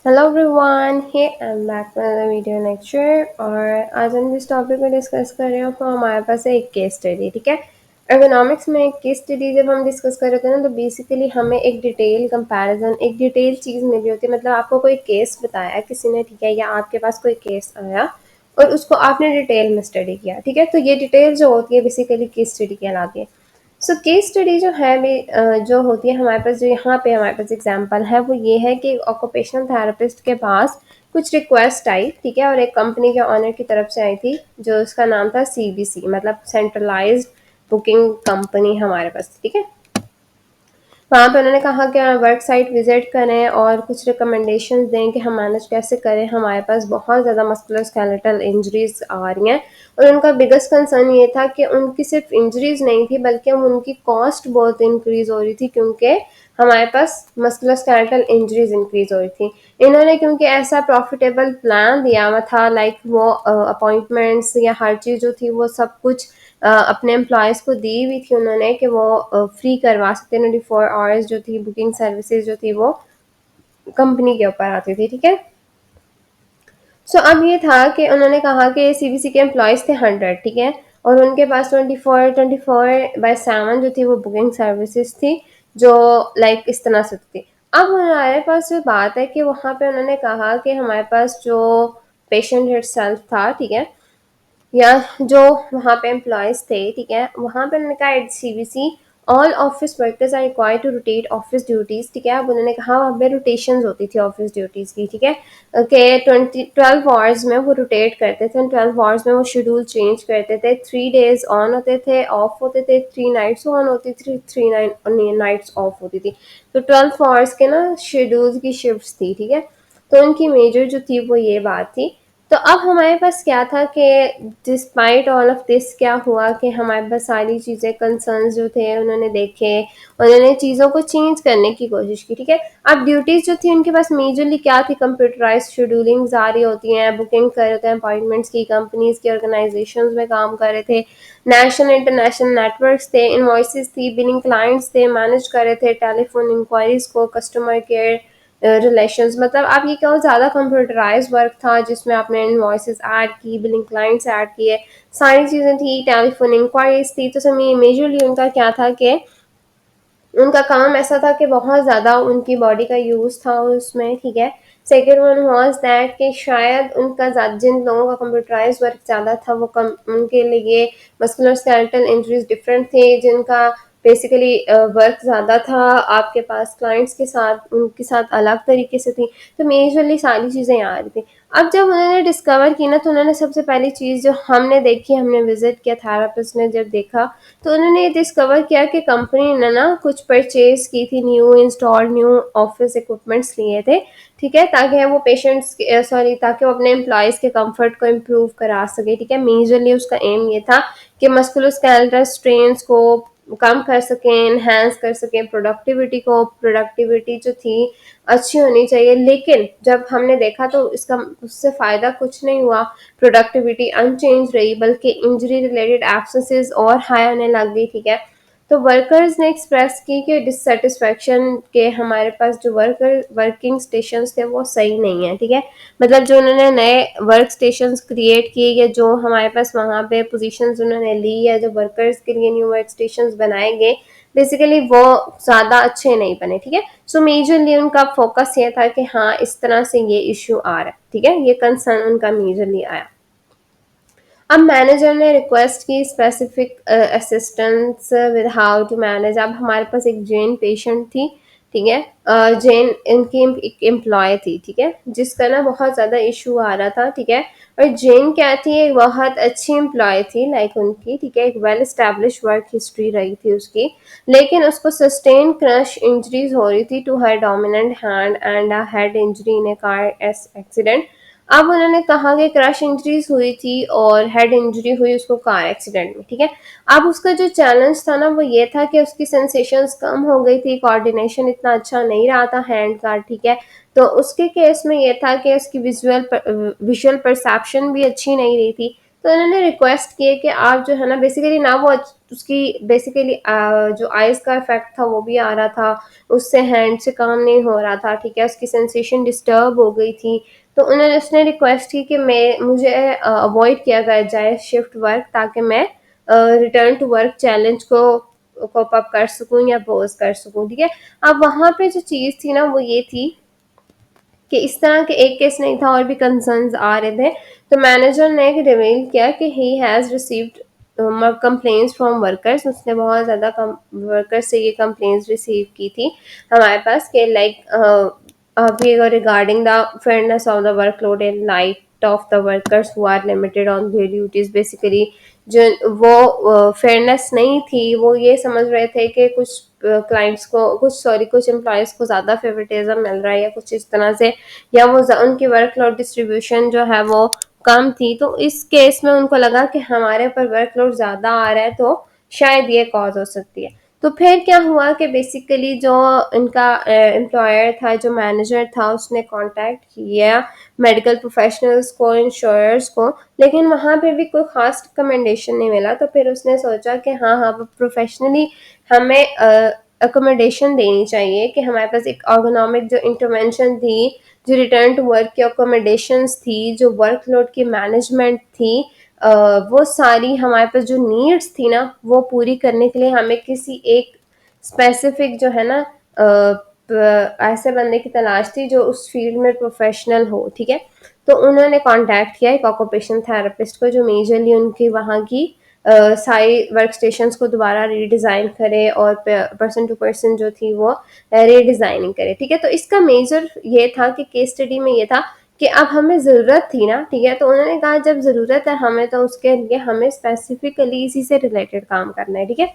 Hello everyone, hey I am back with another video lecture. और आज हम जिस टॉपिक को डिस्कस कर रहे हैं वो हमारे पास है एक केस स्टडी। ठीक है, इकोनॉमिक्स में एक केस स्टडी जब हम डिस्कस कर रहे थे ना, तो बेसिकली हमें एक डिटेल कंपैरिजन, एक डिटेल चीज़ मिली होती है। मतलब आपको कोई केस बताया किसी ने, ठीक है, या आपके पास कोई केस आया और उसको आपने डिटेल में स्टडी किया। ठीक है, तो ये डिटेल जो होती है बेसिकली केस स्टडी कहलाती है। सो केस स्टडी जो है भी जो होती है हमारे पास, जो यहाँ पे हमारे पास एग्जांपल है वो ये है कि ऑक्यूपेशनल थेरेपिस्ट के पास कुछ रिक्वेस्ट आई, ठीक है, और एक कंपनी के ऑनर की तरफ से आई थी जो उसका नाम था सीबीसी, मतलब सेंट्रलाइज्ड बुकिंग कंपनी हमारे पास थी, ठीक है। वहाँ पे उन्होंने कहा कि वर्क साइट विजिट करें और कुछ रिकमेंडेशंस दें कि हम मैनेज कैसे करें, हमारे पास बहुत ज़्यादा मस्कुलोस्केलेटल इंजरीज आ रही हैं। और उनका बिगेस्ट कंसर्न ये था कि उनकी सिर्फ इंजरीज नहीं थी बल्कि उनकी कॉस्ट बहुत इंक्रीज हो रही थी, क्योंकि हमारे पास मस्कुलोस्केलेटल इंजरीज इंक्रीज हो रही थी। इन्होंने क्योंकि ऐसा प्रॉफिटेबल प्लान दिया हुआ था, लाइक वो अपॉइंटमेंट्स या हर चीज़ जो थी वो सब कुछ अपने एम्प्लॉयज़ को दी हुई थी उन्होंने, कि वो फ्री करवा सकते, 24 आवर्स जो थी बुकिंग सर्विसेज जो थी वो कंपनी के ऊपर आती थी, ठीक है। अब ये था कि उन्होंने कहा कि सीबीसी के एम्प्लॉयज़ थे 100, ठीक है, और उनके पास 24/7 जो थी वो बुकिंग सर्विसेज थी, जो लाइक इस तरह से थी। अब हमारे पास जो बात है कि वहाँ पे उन्होंने कहा कि हमारे पास जो पेशेंट हिटसेल्फ था, ठीक है, या जो वहाँ पे एम्प्लॉयज़ थे, ठीक है, वहाँ पे उन्होंने कहा at CBC all office workers are required to rotate office duties, ठीक है। अब उन्होंने कहा वहाँ पे रोटेशंस होती थी ऑफिस ड्यूटीज़ की, ठीक है, कि 12 आवर्स में वो रोटेट करते थे, 12 आवर्स में वो शेड्यूल चेंज करते थे। 3 डेज ऑन होते थे, ऑफ होते थे, 3 नाइट्स ऑन होती थी, 3 नाइट्स ऑफ होती थी। तो 12 आवर्स के ना शेड्यूल की शिफ्ट थी, ठीक है। तो उनकी मेजर जो थी वो ये बात थी। तो अब हमारे पास क्या था कि डिस्पाइट ऑल ऑफ दिस क्या हुआ कि हमारे पास सारी चीज़ें, कंसर्न्स जो थे उन्होंने देखे, उन्होंने चीज़ों को चेंज करने की कोशिश की, ठीक है। अब ड्यूटीज़ जो थी उनके पास मेजरली क्या थी, कंप्यूटराइज शेड्यूलिंग जारी होती हैं, बुकिंग कर रहे थे अपॉइंटमेंट्स की, कंपनीज की ऑर्गेनाइजेशंस में काम कर रहे थे, नेशनल इंटरनेशनल नेटवर्क्स थे, इन्वॉइसेस थी, बिलिंग क्लाइंट्स थे, मैनेज कर रहे थे टेलीफोन इंक्वायरीज को, कस्टमर केयर रिलेशंस। मतलब आप ये कहो ज़्यादा कंप्यूटराइज वर्क था जिसमें आपने इनवॉइसेस ऐड की, बिलिंग क्लाइंट्स ऐड किए, सारी चीज़ें थी, टेलीफोन इंक्वायरीज थी। तो सब मेजरली उनका क्या था कि उनका काम ऐसा था कि बहुत ज़्यादा उनकी बॉडी का यूज़ था उसमें, ठीक है। सेकेंड वन वॉज दैट कि शायद उनका जिन लोगों का कंप्यूटराइज वर्क ज़्यादा था वो कम, उनके लिए मस्कुलर स्केलेटल इंजरीज डिफरेंट थे, जिनका बेसिकली वर्क ज़्यादा था आपके पास क्लाइंट्स के साथ, उनके साथ अलग तरीके से थी। तो मेजरली सारी चीज़ें आ रही थी। अब जब उन्होंने डिस्कवर की ना, तो उन्होंने सबसे पहली चीज़ जो हमने देखी, हमने विजिट किया, थेरेपिस्ट ने जब देखा, तो उन्होंने ये डिस्कवर किया कि कंपनी ने ना कुछ परचेज की थी, न्यू ऑफिस इक्विपमेंट्स लिए थे, ठीक है, ताकि वो पेशेंट्स सॉरी ताकि वो अपने एम्प्लॉयज़ के कंफर्ट को इम्प्रूव करा सके, ठीक है। मेजरली उसका एम ये था कि मस्कुलोस्केलेटल स्ट्रेन्स को कम कर सकें, इन्हेंस कर सकें प्रोडक्टिविटी को, प्रोडक्टिविटी जो थी अच्छी होनी चाहिए। लेकिन जब हमने देखा तो इसका उससे फ़ायदा कुछ नहीं हुआ, प्रोडक्टिविटी अनचेंज रही, बल्कि इंजरी रिलेटेड एब्सेंसेस और हाई होने लग गई, ठीक है। तो वर्कर्स ने एक्सप्रेस की कि डिससेटिस्फैक्शन के हमारे पास जो वर्किंग स्टेशंस थे वो सही नहीं है, ठीक है। मतलब जो उन्होंने नए वर्क स्टेशंस क्रिएट किए, या जो हमारे पास वहाँ पे पोजीशंस उन्होंने ली, या जो वर्कर्स के लिए न्यू वर्क स्टेशंस बनाए गए, बेसिकली वो ज़्यादा अच्छे नहीं बने, ठीक है। सो मेजरली उनका फोकस ये था कि हाँ इस तरह से ये इशू आ रहा है, ठीक है, ये कंसर्न उनका मेजरली आया। अब मैनेजर ने रिक्वेस्ट की specific assistance with how to manage. अब हमारे पास एक जेन पेशेंट थी, ठीक है, जेन इनकी एक एम्प्लॉय थी, ठीक है, जिसका ना बहुत ज़्यादा इशू आ रहा था, ठीक है। और जेन क्या थी, एक बहुत अच्छी एम्प्लॉय थी, लाइक उनकी, ठीक है, एक वेल एस्टेब्लिश वर्क हिस्ट्री रही थी उसकी, लेकिन उसको सस्टेन क्रश इंजरीज हो रही थी to her dominant hand and a head injury in a car accident. अब उन्होंने कहा कि क्रश इंजरीज हुई थी और हेड इंजरी हुई उसको कार एक्सीडेंट में, ठीक है। अब उसका जो चैलेंज था ना वो ये था कि उसकी सेंसेशंस कम हो गई थी, कोऑर्डिनेशन इतना अच्छा नहीं रहा था हैंड का, ठीक है। तो उसके केस में ये था कि उसकी विजुअल परसेप्शन भी अच्छी नहीं रही थी। तो उन्होंने रिक्वेस्ट किए कि आप जो है ना बेसिकली ना वो उसकी बेसिकली जो आइज़ का इफ़ेक्ट था वो भी आ रहा था, उससे हैंड से काम नहीं हो रहा था, ठीक है? उसकी सेंसेशन डिस्टर्ब हो गई थी। तो उसने रिक्वेस्ट की कि मुझे अवॉइड किया जाए शिफ्ट वर्क, ताकि मैं रिटर्न टू वर्क चैलेंज को कोप अप कर सकूँ या पोज़ कर सकूँ, ठीक है? अब वहाँ पे जो चीज़ थी ना वो ये थी कि इस तरह के एक केस नहीं था, और भी कंसर्न्स आ रहे थे। तो मैनेजर ने रिवील किया कि he has received complaints from workers. उसने बहुत ज़्यादा वर्कर्स से ये कंप्लेंट्स रिसीव की थी हमारे पास कि लाइक अभी regarding the fairness of the workload in light of the workers who are limited on their duties. Basically जो वो फेयरनेस नहीं थी, वो ये समझ रहे थे कि कुछ क्लाइंट्स को कुछ एम्प्लॉयज़ को ज़्यादा फेवरेटिज्म मिल रहा है या कुछ इस तरह से, या वो उनकी वर्कलोड डिस्ट्रीब्यूशन जो है वो कम थी। तो इस केस में उनको लगा कि हमारे ऊपर वर्कलोड ज़्यादा आ रहा है, तो शायद ये कॉज हो सकती है। तो फिर क्या हुआ कि बेसिकली जो इनका एम्प्लॉयर था, जो मैनेजर था, उसने कांटेक्ट किया मेडिकल प्रोफेशनल्स को, इंश्योरर्स को, लेकिन वहाँ पे भी कोई ख़ास रिकमेंडेशन नहीं मिला। तो फिर उसने सोचा कि हाँ हाँ प्रोफेशनली हमें अकोमोडेशन देनी चाहिए, कि हमारे पास एक अर्गोनॉमिक जो इंटरवेंशन थी, जो रिटर्न टू वर्क की अकोमोडेशंस थी, जो वर्कलोड की मैनेजमेंट थी, वो सारी हमारे पास जो नीड्स थी ना वो पूरी करने के लिए हमें किसी एक स्पेसिफिक जो है ना ऐसे बंदे की तलाश थी जो उस फील्ड में प्रोफेशनल हो, ठीक है? तो उन्होंने कांटेक्ट किया एक ऑक्यूपेशन थेरेपिस्ट को, जो मेजरली उनकी वहाँ की सारी वर्क स्टेशंस को दोबारा रीडिज़ाइन करे और पर्सन टू पर्सन जो थी वो रीडिज़ाइनिंग करे, ठीक है? तो इसका मेजर ये था कि केस स्टडी में ये था कि अब हमें ज़रूरत थी ना, ठीक है? तो उन्होंने कहा जब ज़रूरत है हमें, तो उसके लिए हमें स्पेसिफिकली इसी से रिलेटेड काम करना है, ठीक है?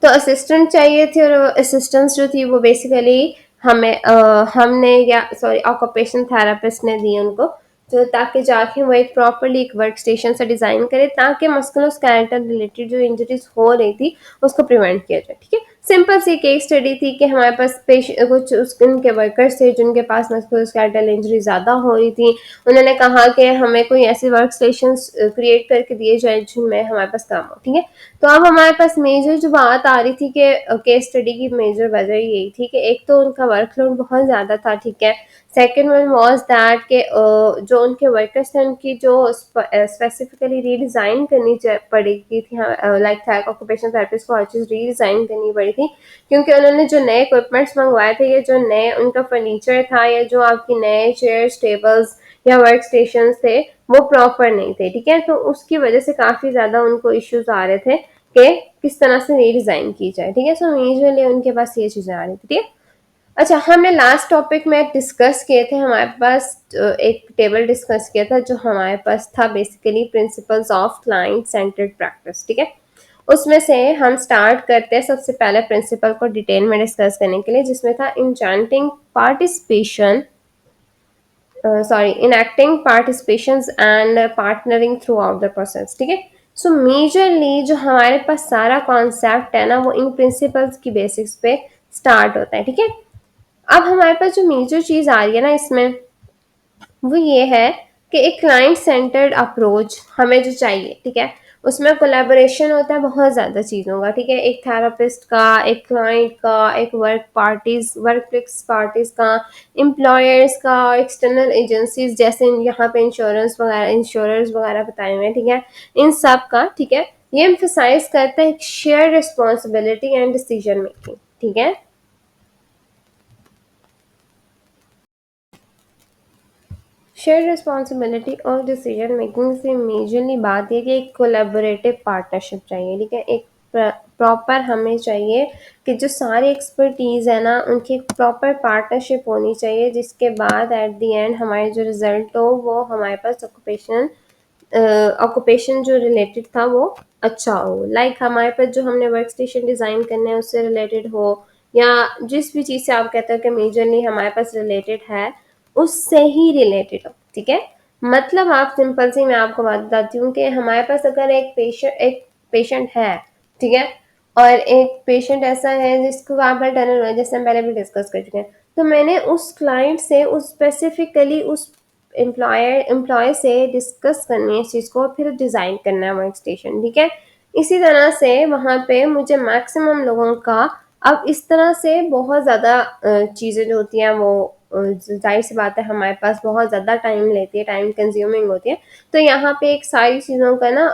तो असिस्टेंट चाहिए थी, और असिस्टेंट्स जो थी वो बेसिकली हमने या सॉरी ऑक्यूपेशन थेरेपिस्ट ने दी उनको, तो ताकि जाके वो एक प्रॉपरली एक वर्क स्टेशन से डिज़ाइन करे, ताकि मस्कुलोस्केलेटल रिलेटेड जो इंजरीज हो रही थी उसको प्रिवेंट किया जाए, ठीक है? सिंपल सी केस स्टडी थी कि हमारे पास कुछ उनके वर्कर्स थे जिनके पास मस्कुलोस्केलेटल इंजरी ज़्यादा हो रही थी। उन्होंने कहा कि हमें कोई ऐसे वर्क स्टेशन क्रिएट करके दिए जाए जिनमें हमारे पास काम हो, ठीक है? तो अब हमारे पास मेजर जो बात आ रही थी कि केस स्टडी की मेजर वजह यही थी कि एक तो उनका वर्कलोड बहुत ज़्यादा था, ठीक है? सेकंड वन वाज दैट कि जो उनके वर्कर्स थे उनकी जो स्पेसिफिकली रीडिज़ाइन करनी पड़ेगी थी, लाइक था ऑक्यूपेशनल थेरेपिस्ट को हर चीज़ रीडिज़ाइन करनी पड़ी थी, क्योंकि उन्होंने जो नए इक्विपमेंट्स मंगवाए थे, या जो नए उनका फर्नीचर था, या जो आपकी नए चेयर्स, टेबल्स या वर्क स्टेशन थे, वो प्रॉपर नहीं थे, ठीक है? तो उसकी वजह से काफ़ी ज़्यादा उनको इश्यूज आ रहे थे कि किस तरह से रीडिज़ाइन की जाए, ठीक है? सो मेजरली उनके पास ये चीज़ें आ रही थी, ठीक है? अच्छा, हमने लास्ट टॉपिक में डिस्कस किए थे, हमारे पास एक टेबल डिस्कस किया था जो हमारे पास था basically principles of client centred practice, ठीक है? उसमें से हम स्टार्ट करते हैं सबसे पहले प्रिंसिपल को डिटेल में डिस्कस करने के लिए, जिसमें था enchanting participation enacting participations and partnering throughout the process, ठीक है? सो मेजरली जो हमारे पास सारा कॉन्सेप्ट है ना वो इन प्रिंसिपल्स की बेसिस पे स्टार्ट होता है, ठीक है? अब हमारे पास जो मेजर चीज़ आ रही है ना इसमें, वो ये है कि एक क्लाइंट सेंटर्ड अप्रोच हमें जो चाहिए, ठीक है? उसमें कोलैबोरेशन होता है बहुत ज़्यादा चीज़ों का, ठीक है? एक थेरेपिस्ट का, एक क्लाइंट का, एक वर्क प्लेस पार्टीज़ का, एम्प्लॉयर्स का, एक्सटर्नल एजेंसीज जैसे यहाँ पे इंश्योरर्स वगैरह बताए हुए हैं, ठीक है? इन सब का, ठीक है? ये एम्फेसाइज करता है एक share responsibility and decision making, ठीक है? शेयर रिस्पॉन्सिबिलिटी और डिसीजन मेकिंग से मेजरली बात ये कि एक कोलैबोरेटिव पार्टनरशिप चाहिए, ठीक है? एक प्रॉपर हमें चाहिए कि जो सारी एक्सपर्टीज़ है ना उनकी एक प्रॉपर पार्टनरशिप होनी चाहिए, जिसके बाद एट द एंड हमारे जो रिजल्ट हो वो हमारे पास ऑक्यूपेशन जो रिलेटेड था वो अच्छा हो, लाइक हमारे पास जो हमने वर्क स्टेशन डिज़ाइन करने हैं उससे रिलेटेड हो, या जिस भी चीज़ से आप कहते हो कि मेजरली हमारे पास रिलेटेड है उससे ही रिलेटेड हो, ठीक है? मतलब आप सिंपल सी मैं आपको बात बताती हूँ कि हमारे पास अगर एक पेशेंट है, ठीक है? और एक पेशेंट ऐसा है जिसको कार्पल टनल हुआ है, जैसे हम पहले भी डिस्कस कर चुके हैं, तो मैंने उस क्लाइंट से उस स्पेसिफिकली उस एम्प्लॉय से डिस्कस करनी है इस चीज़ को, फिर डिज़ाइन करना है वर्क स्टेशन, ठीक है। इसी तरह से वहाँ पे मुझे मैक्सिमम लोगों का, अब इस तरह से बहुत ज़्यादा चीज़ें जो होती हैं वो जाहिर सी बात है हमारे पास बहुत ज़्यादा टाइम लेती है, टाइम कंज्यूमिंग होती है। तो यहाँ पे एक सारी चीज़ों का ना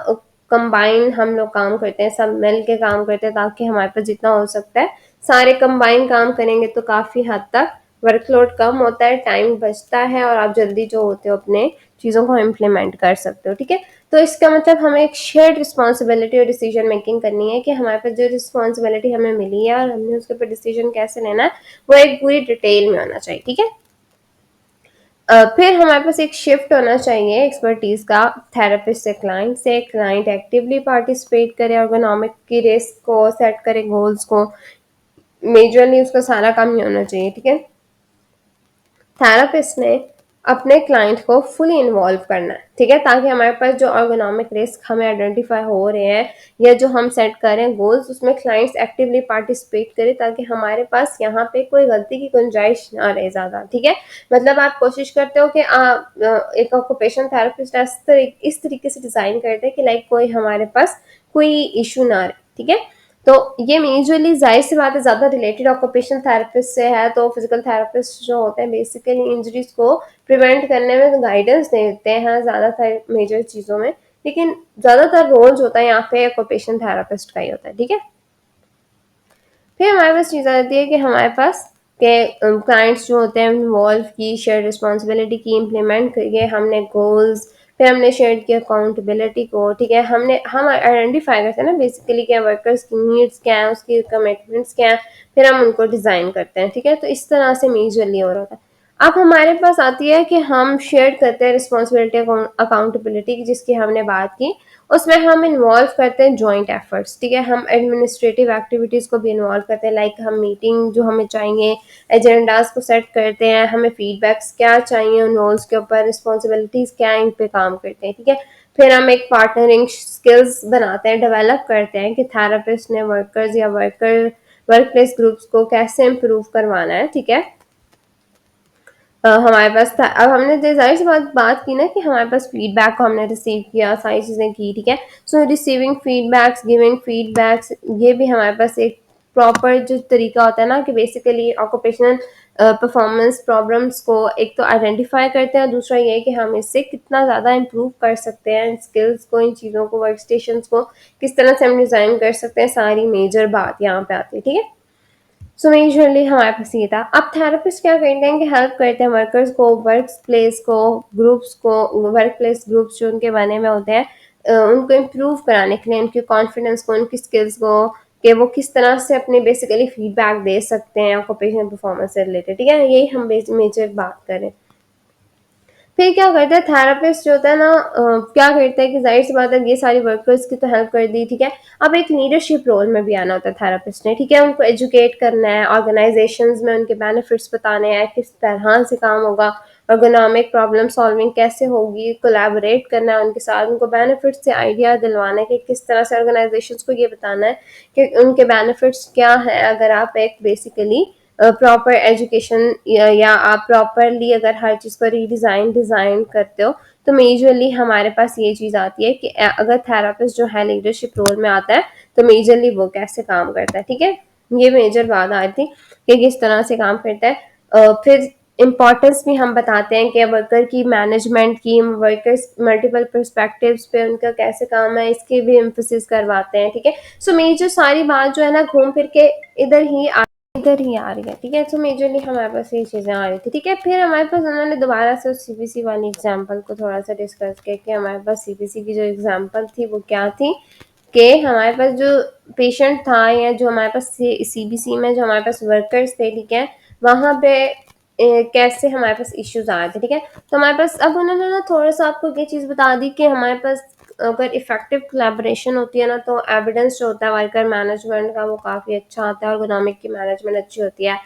कंबाइन हम लोग काम करते हैं, सब मिल के काम करते हैं, ताकि हमारे पास जितना हो सकता है सारे कंबाइन काम करेंगे तो काफ़ी हद तक वर्कलोड कम होता है, टाइम बचता है और आप जल्दी जो होते हो अपने चीज़ों को इम्प्लीमेंट कर सकते हो, ठीक है। तो इसका मतलब हमें एक शेयर्ड रिस्पॉन्सिबिलिटी और डिसीजन मेकिंग करनी है कि हमारे पास जो रिस्पॉन्सिबिलिटी हमें मिली है और हमने उसके ऊपर डिसीजन कैसे लेना है वो एक पूरी डिटेल में होना चाहिए, ठीक है। फिर हमारे पास एक शिफ्ट होना चाहिए एक्सपर्टीज का, थेरेपिस्ट से क्लाइंट से, क्लाइंट एक्टिवली पार्टिसिपेट करे, अर्गोनॉमिक की रिस्क को सेट करे, गोल्स को, मेजरली उसका सारा काम ये होना चाहिए, ठीक है। थेरेपिस्ट ने अपने क्लाइंट को फुली इन्वॉल्व करना है, ठीक है, ताकि हमारे पास जो अर्गोनॉमिक रिस्क हमें आइडेंटिफाई हो रहे हैं या जो हम सेट कर रहे हैं गोल्स, उसमें क्लाइंट्स एक्टिवली पार्टिसिपेट करें, ताकि हमारे पास यहाँ पे कोई गलती की गुंजाइश ना रहे ज़्यादा, ठीक है। मतलब आप कोशिश करते हो कि आप एक ऑक्यूपेशन थेरेपिस्ट इस तरीके से डिज़ाइन करते हैं कि लाइक कोई हमारे पास कोई इशू ना रहे, ठीक है। तो ये मेजरली जाहिर सी बात है ज़्यादा रिलेटेड ऑक्यूपेशनल थेरेपिस्ट से है, तो फिजिकल थेरेपिस्ट जो होते हैं बेसिकली इंजरीज को प्रिवेंट करने में गाइडेंस देते हैं ज़्यादातर मेजर चीज़ों में, लेकिन ज़्यादातर रोल जो होता है यहाँ पे ऑक्यूपेशनल थेरेपिस्ट का ही होता है, ठीक है। फिर हमारे पास चीज़ आती है कि हमारे पास के क्लाइंट्स जो होते हैं इन्वॉल्व की, शेयर रिस्पॉन्सिबिलिटी की, इम्प्लीमेंट करिए, हमने गोल्स, फिर हमने शेयर की अकाउंटेबिलिटी को, ठीक है, हम आइडेंटिफाई करते हैं ना बेसिकली क्या वर्कर्स की नीड्स क्या है, उसकी कमिटमेंट्स क्या है, फिर हम उनको डिज़ाइन करते हैं, ठीक है। तो इस तरह से मेजरली हो रहा है। अब हमारे पास आती है कि हम शेयर करते हैं रिस्पॉन्सिबिलिटी अकाउंटेबिलिटी की, जिसकी हमने बात की, उसमें हम इन्वॉल्व करते हैं जॉइंट एफर्ट्स, ठीक है। हम एडमिनिस्ट्रेटिव एक्टिविटीज़ को भी इन्वॉल्व करते हैं, लाइक हम मीटिंग जो हमें चाहिए, एजेंडाज को सेट करते हैं, हमें फीडबैक्स क्या चाहिए उन रोल्स के ऊपर, रिस्पॉन्सिबिलिटीज़ क्या है, इन पे काम करते हैं, ठीक है। फिर हम एक पार्टनरिंग स्किल्स बनाते हैं, डेवलप करते हैं कि थेरेपिस्ट ने वर्कर्स या वर्क प्लेस ग्रुप्स को कैसे इम्प्रूव करवाना है, ठीक है। हमारे पास था, अब हमने जाहिर सी बात की ना कि हमारे पास फीडबैक को हमने रिसीव किया, सारी चीज़ें की, ठीक है। सो रिसीविंग फीडबैक्स, गिविंग फीडबैक्स, ये भी हमारे पास एक प्रॉपर जो तरीका होता है ना कि बेसिकली ऑक्यूपेशनल परफॉर्मेंस प्रॉब्लम्स को एक तो आइडेंटिफाई करते हैं, दूसरा ये है कि हम इससे कितना ज़्यादा इम्प्रूव कर सकते हैं इन स्किल्स को, इन चीज़ों को, वर्क स्टेशंस को किस तरह से हम डिज़ाइन कर सकते हैं, सारी मेजर बात यहाँ पे आती है, ठीक है। सो मेजरली हमारे पास ये था। अब थेरेपिस्ट क्या करते हैं कि हेल्प करते हैं वर्कर्स को, वर्क प्लेस को, ग्रुप्स को, वर्क प्लेस ग्रुप्स जो उनके बने हुए होते हैं उनको इम्प्रूव कराने के लिए, उनके कॉन्फिडेंस को, उनकी स्किल्स को, कि वो किस तरह से अपने बेसिकली फीडबैक दे सकते हैं ऑक्यूपेशनल परफॉर्मेंस से रिलेटेड, ठीक है। यही हम मेजर बात करें। फिर क्या करता है थेरेपिस्ट जो होता है ना क्या करता है कि जाहिर सी बात है ये सारी वर्कर्स की तो हेल्प कर दी, ठीक है। अब एक लीडरशिप रोल में भी आना होता है थेरेपिस्ट ने, ठीक है। उनको एजुकेट करना है, ऑर्गेनाइजेशंस में उनके बेनिफिट्स बताने हैं, किस तरह से काम होगा, अर्गोनॉमिक प्रॉब्लम सॉल्विंग कैसे होगी, कोलैबोरेट करना है उनके साथ, उनको बेनिफिट्स से आइडिया दिलवाना है कि किस तरह से ऑर्गेनाइजेशंस को ये बताना है कि उनके बेनिफिट्स क्या हैं अगर आप एक बेसिकली प्रॉपर एजुकेशन या आप प्रॉपरली अगर हर चीज़ को डिज़ाइन करते हो, तो मेजरली हमारे पास ये चीज़ आती है कि अगर थेरेपिस्ट जो है लीडरशिप रोल में आता है तो मेजरली वो कैसे काम करता है, ठीक है। ये मेजर बात आ रही थी कि किस तरह से काम करता है। फिर इम्पॉर्टेंस भी हम बताते हैं कि वर्कर की मैनेजमेंट की, वर्कर्स मल्टीपल पर्सपेक्टिव्स पे उनका कैसे काम है, इसकी भी एम्फोसिस करवाते हैं, ठीक है। सो मेजर सारी बात जो है ना घूम फिर के इधर ही आ रही है, ठीक है। सो मेजरली हमारे पास ये चीज़ें आ रही थी, ठीक है। फिर हमारे पास उन्होंने दोबारा से सीबीसी वाली एग्जांपल को थोड़ा सा डिस्कस किया कि हमारे पास सीबीसी की जो एग्जांपल थी वो क्या थी, कि हमारे पास जो पेशेंट था या जो हमारे पास सीबीसी में जो हमारे पास वर्कर्स थे, ठीक है, वहाँ पे कैसे हमारे पास इश्यूज आ रहे थे, ठीक है। तो हमारे पास अब उन्होंने ना थोड़ा सा आपको ये चीज़ बता दी कि हमारे पास अगर इफेक्टिव कोलैबोरेशन होती है ना तो एविडेंस जो होता है वर्कर मैनेजमेंट का वो काफ़ी अच्छा आता है, अर्गोनॉमिक की मैनेजमेंट अच्छी होती है।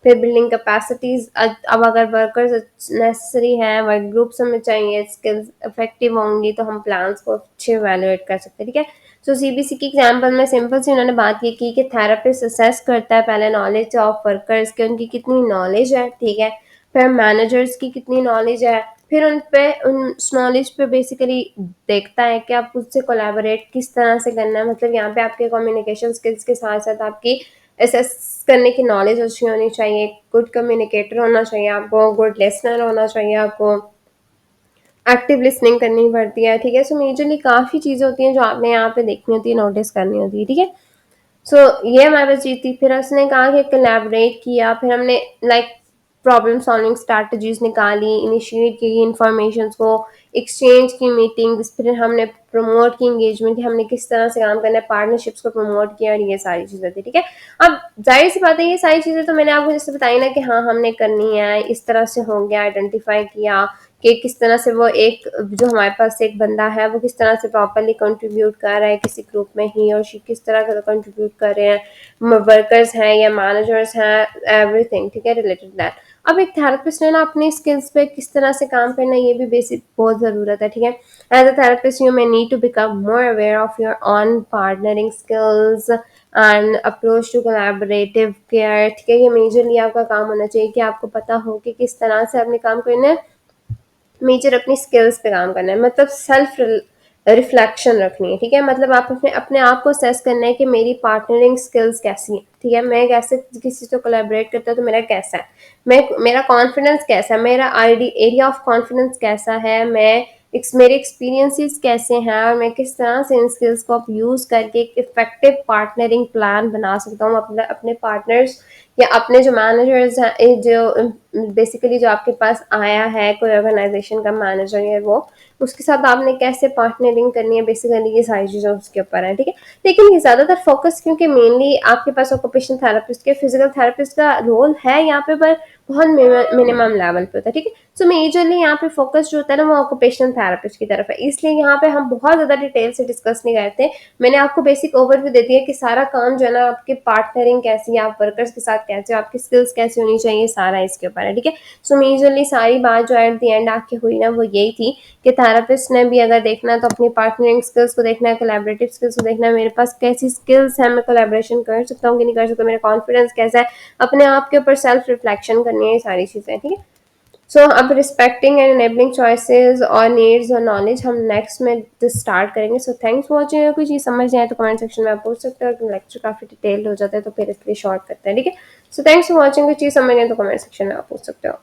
फिर बिल्डिंग कैपेसिटीज़, अब अगर वर्कर्स नेसेसरी हैं, वर्क ग्रुप्स हमें चाहिए, स्किल्स इफेक्टिव होंगी तो हम प्लान्स को अच्छे वैल्यूएट कर सकते हैं, ठीक है। सो सीबीसी की एग्जांपल में सिंपल सी उन्होंने बात ये की कि थेरेपिस्ट असेस करता है पहले नॉलेज ऑफ वर्कर्स के, उनकी कितनी नॉलेज है, ठीक है। फिर मैनेजर्स की कितनी नॉलेज है, फिर उन पे उस नॉलेज पे बेसिकली देखता है कि आप उससे कोलैबोरेट किस तरह से करना है। मतलब यहाँ पे आपके कम्युनिकेशन स्किल्स के साथ-साथ आपकी असेस करने की नॉलेज अच्छी होनी चाहिए, गुड कम्युनिकेटर होना चाहिए आपको, गुड लिसनर होना चाहिए आपको, एक्टिव लिसनिंग करनी पड़ती है, ठीक है? सो मेजरली काफ़ी चीज़ें होती हैं जो आपने यहाँ पे देखनी होती है, नोटिस करनी होती है, ठीक है? सो ये हमारे पास चीज़ थी। फिर उसने कहा कि कोलैबोरेट किया, फिर हमने लाइक प्रॉब्लम सॉल्विंग स्ट्रैटेजीज निकाली, इनिशिएट की इंफॉर्मेशंस को, एक्सचेंज की मीटिंग्स, फिर हमने प्रमोट की एंगेजमेंट कि हमने किस तरह से काम करना है, पार्टनरशिप्स को प्रमोट किया, और ये सारी चीज़ें थी, ठीक है? अब जाहिर सी बात है ये सारी चीज़ें तो मैंने आपको जैसे बताई ना कि हाँ हमने करनी है, इस तरह से होंगे, आइडेंटिफाई किया कि किस तरह से वो एक जो हमारे पास एक बंदा है वो किस तरह से प्रॉपर्ली कंट्रीब्यूट कर रहा है किसी ग्रुप में, ही और शी किस तरह का कंट्रीब्यूट कर रहे हैं, वर्कर्स हैं या मैनेजर्स हैं, एवरीथिंग, ठीक है, रिलेटेड दैट। अब एक थेरेपिस्ट ने ना अपनी स्किल्स पे किस तरह से काम करना है ये भी बेसिक बहुत ज़रूरत है, ठीक है? As a therapist you may need to become more aware of your own partnering skills and approach to collaborative care, ठीक है? ये मेजरली आपका काम होना चाहिए कि आपको पता हो कि किस तरह से अपने काम करना है, मेजर अपनी स्किल्स पे काम करना है, मतलब सेल्फ रिफ्लेक्शन रखनी है, ठीक है? मतलब आप अपने अपने आप को असेस करना है कि मेरी पार्टनरिंग स्किल्स कैसी हैं, ठीक है? मैं कैसे किसी से कोलैबोरेट करता हूँ तो मेरा कैसा है, मैं मेरा कॉन्फिडेंस कैसा है, मेरा आईडी एरिया ऑफ कॉन्फिडेंस कैसा है, मेरे एक्सपीरियंसेस कैसे हैं, और मैं किस तरह से इन स्किल्स को यूज़ करके एक इफेक्टिव पार्टनरिंग प्लान बना सकता हूँ अपने अपने पार्टनर्स या अपने जो मैनेजर्स हैं, जो बेसिकली जो आपके पास आया है कोई ऑर्गेनाइजेशन का मैनेजर या वो, उसके साथ आपने कैसे पार्टनरिंग करनी है, बेसिकली ये सारी चीज़ें उसके ऊपर है, ठीक है? लेकिन ये ज़्यादातर फोकस क्योंकि मेनली आपके पास ऑक्यूपेशन थेरेपिस्ट के फिजिकल थेरेपिस्ट का रोल है यहाँ पे, पर बहुत मिनिमम लेवल पे होता है, ठीक है? सो मेजरली यहाँ पे फोकस जो होता है ना वो ऑक्यूपेशनल थेरेपिस्ट की तरफ है, इसलिए यहाँ पे हम बहुत ज़्यादा डिटेल से डिस्कस नहीं करते। मैंने आपको बेसिक ओवरव्यू दे दिया कि सारा काम जो है ना आपके पार्टनरिंग कैसी है, आप वर्कर्स के साथ कैसे हो, आपकी स्किल्स कैसी होनी चाहिए, सारा इसके ऊपर है, ठीक है? सो मेजरली सारी बात जो एट द एंड आके हुई ना वो यही थी कि थेरेपिस्ट ने भी अगर देखना है तो अपनी पार्टनरिंग स्किल्स को देखना है, कोलैबोरेटिव स्किल्स को देखना है, मेरे पास कैसी स्किल्स है, मैं कोलैबोरेशन कर सकता हूँ कि नहीं कर सकता, मेरा कॉन्फिडेंस कैसा है, अपने आप के ऊपर सेल्फ रिफ्लेक्शन करनी है, ये सारी चीज़ें, ठीक है? सो अब रिस्पेक्टिंग एंड एनेबलिंग चॉइसेस और नीड्स और नॉलेज हम नेक्स्ट में स्टार्ट करेंगे। So thanks for watching. अगर कोई चीज़ समझ नहीं आए तो कमेंट सेक्शन में आप पूछ सकते हो, लेक्चर काफ़ी डिटेल्ड हो जाता है तो फिर इसलिए शॉर्ट करते हैं, ठीक है? So thanks for watching. कोई चीज़ समझ नहीं आए तो कमेंट सेक्शन में आप पूछ सकते हो।